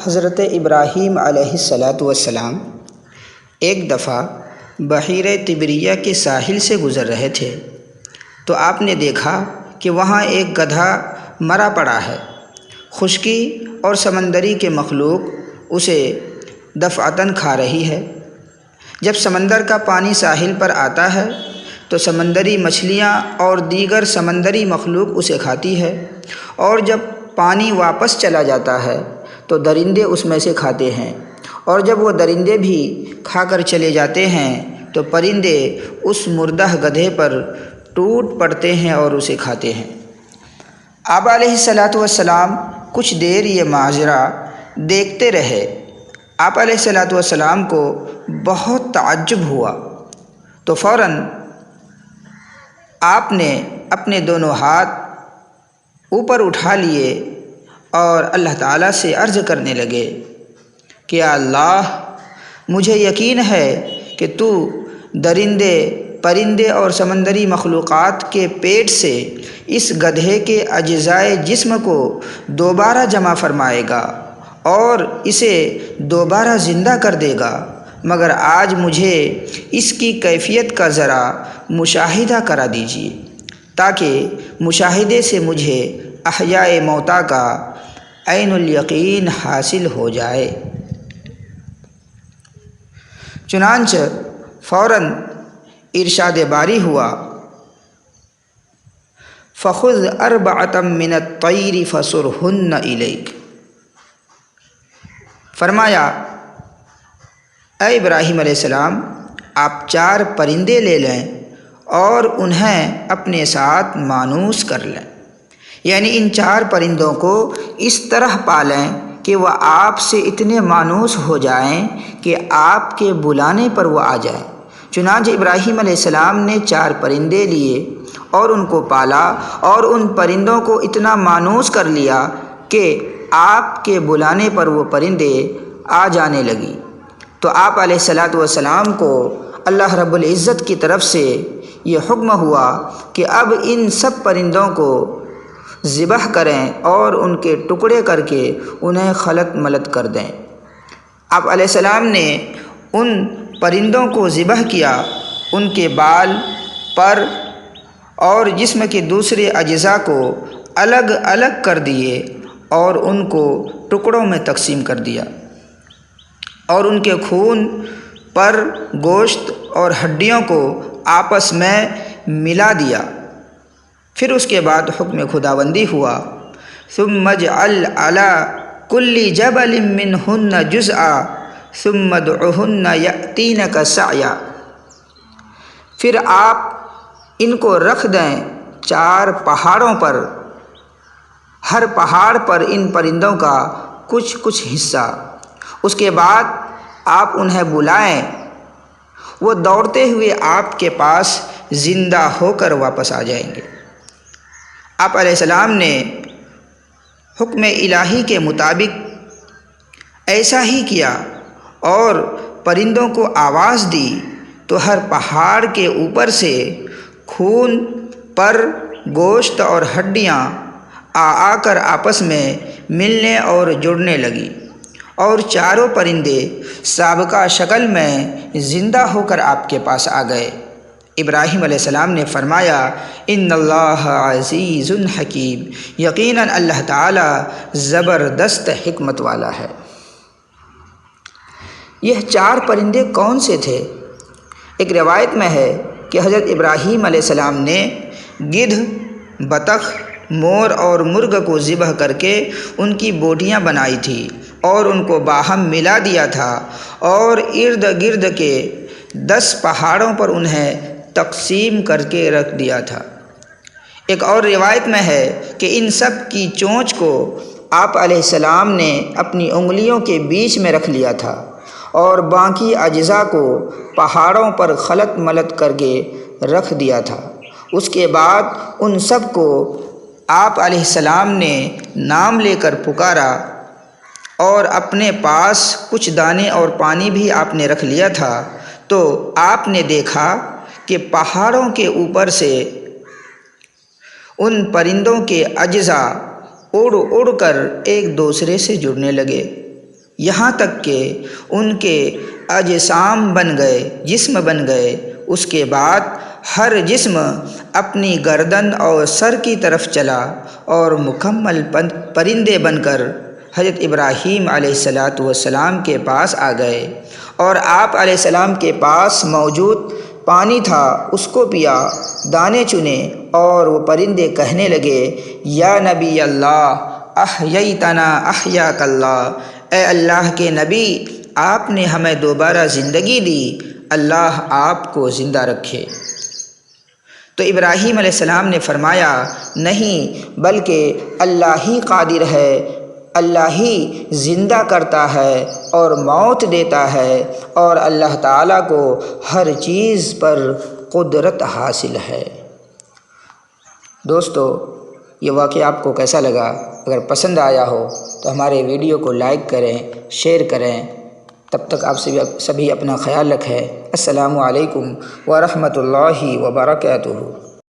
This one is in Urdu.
حضرت ابراہیم علیہ السلام ایک دفعہ بحیر طبریہ کے ساحل سے گزر رہے تھے تو آپ نے دیکھا کہ وہاں ایک گدھا مرا پڑا ہے۔ خشکی اور سمندری کے مخلوق اسے دفعتاً کھا رہی ہے۔ جب سمندر کا پانی ساحل پر آتا ہے تو سمندری مچھلیاں اور دیگر سمندری مخلوق اسے کھاتی ہے، اور جب پانی واپس چلا جاتا ہے تو درندے اس میں سے کھاتے ہیں، اور جب وہ درندے بھی کھا کر چلے جاتے ہیں تو پرندے اس مردہ گدھے پر ٹوٹ پڑتے ہیں اور اسے کھاتے ہیں۔ آپ علیہ السلام کچھ دیر یہ ماجرا دیکھتے رہے۔ آپ علیہ السلام کو بہت تعجب ہوا تو فوراً آپ نے اپنے دونوں ہاتھ اوپر اٹھا لیے اور اللہ تعالیٰ سے عرض کرنے لگے کہ یا اللہ، مجھے یقین ہے کہ تو درندے، پرندے اور سمندری مخلوقات کے پیٹ سے اس گدھے کے اجزائے جسم کو دوبارہ جمع فرمائے گا اور اسے دوبارہ زندہ کر دے گا، مگر آج مجھے اس کی کیفیت کا ذرا مشاہدہ کرا دیجیے تاکہ مشاہدے سے مجھے احیاء موتا کا عین الیقین حاصل ہو جائے۔ چنانچہ فوراً ارشاد باری ہوا، فَخُذْ أَرْبَعَةً مِّنَ الطَّيْرِ فَصُرْهُنَّ إِلَيْكَ۔ فرمایا، اے ابراہیم علیہ السلام، آپ 4 پرندے لے لیں اور انہیں اپنے ساتھ مانوس کر لیں، یعنی ان 4 پرندوں کو اس طرح پالیں کہ وہ آپ سے اتنے مانوس ہو جائیں کہ آپ کے بلانے پر وہ آ جائیں۔ چنانچہ ابراہیم علیہ السلام نے 4 پرندے لیے اور ان کو پالا، اور ان پرندوں کو اتنا مانوس کر لیا کہ آپ کے بلانے پر وہ پرندے آ جانے لگی۔ تو آپ علیہ السلام کو اللہ رب العزت کی طرف سے یہ حکم ہوا کہ اب ان سب پرندوں کو ذبح کریں اور ان کے ٹکڑے کر کے انہیں خلط ملط کر دیں۔ آپ علیہ السلام نے ان پرندوں کو ذبح کیا، ان کے بال، پر اور جسم کے دوسرے اجزاء کو الگ الگ کر دیے اور ان کو ٹکڑوں میں تقسیم کر دیا، اور ان کے خون، پر، گوشت اور ہڈیوں کو آپس میں ملا دیا۔ پھر اس کے بعد حکم خداوندی ہوا، ثم اجعل علی کل جبل منہن جزءا ثم ادعہن یأتینک سعیا۔ پھر آپ ان کو رکھ دیں 4 پہاڑوں پر، ہر پہاڑ پر ان پرندوں کا کچھ کچھ حصہ۔ اس کے بعد آپ انہیں بلائیں، وہ دوڑتے ہوئے آپ کے پاس زندہ ہو کر واپس آ جائیں گے۔ آپ علیہ السلام نے حکم الہی کے مطابق ایسا ہی کیا اور پرندوں کو آواز دی تو ہر پہاڑ کے اوپر سے خون، پر، گوشت اور ہڈیاں آ کر آپس میں ملنے اور جڑنے لگی، اور 4 پرندے سابقہ شکل میں زندہ ہو کر آپ کے پاس آ گئے۔ ابراہیم علیہ السلام نے فرمایا، ان اللہ عزیز حکیم، یقیناً اللہ تعالیٰ زبردست حکمت والا ہے۔ یہ 4 پرندے کون سے تھے؟ ایک روایت میں ہے کہ حضرت ابراہیم علیہ السلام نے گدھ، بطخ، مور اور مرغ کو ذبح کر کے ان کی بوٹیاں بنائی تھی اور ان کو باہم ملا دیا تھا، اور ارد گرد کے 10 پہاڑوں پر انہیں تقسیم کر کے رکھ دیا تھا۔ ایک اور روایت میں ہے کہ ان سب کی چونچ کو آپ علیہ السلام نے اپنی انگلیوں کے بیچ میں رکھ لیا تھا، اور باقی اجزاء کو پہاڑوں پر خلط ملط کر کے رکھ دیا تھا۔ اس کے بعد ان سب کو آپ علیہ السلام نے نام لے کر پکارا، اور اپنے پاس کچھ دانے اور پانی بھی آپ نے رکھ لیا تھا۔ تو آپ نے دیکھا کہ پہاڑوں کے اوپر سے ان پرندوں کے اجزاء اڑ اڑ کر ایک دوسرے سے جڑنے لگے، یہاں تک کہ ان کے اجسام بن گئے، جسم بن گئے۔ اس کے بعد ہر جسم اپنی گردن اور سر کی طرف چلا اور مکمل پرندے بن کر حضرت ابراہیم علیہ السلام کے پاس آ گئے، اور آپ علیہ السلام کے پاس موجود پانی تھا، اس کو پیا، دانے چنے، اور وہ پرندے کہنے لگے، یا نبی اللہ احییتنا احیاک اللہ، اے اللہ کے نبی، آپ نے ہمیں دوبارہ زندگی دی، اللہ آپ کو زندہ رکھے۔ تو ابراہیم علیہ السلام نے فرمایا، نہیں، بلکہ اللہ ہی قادر ہے، اللہ ہی زندہ کرتا ہے اور موت دیتا ہے، اور اللہ تعالیٰ کو ہر چیز پر قدرت حاصل ہے۔ دوستو، یہ واقعہ آپ کو کیسا لگا؟ اگر پسند آیا ہو تو ہمارے ویڈیو کو لائک کریں، شیئر کریں۔ تب تک آپ سبھی اپنا خیال رکھیں۔ السلام علیکم ورحمۃ اللہ وبرکاتہ۔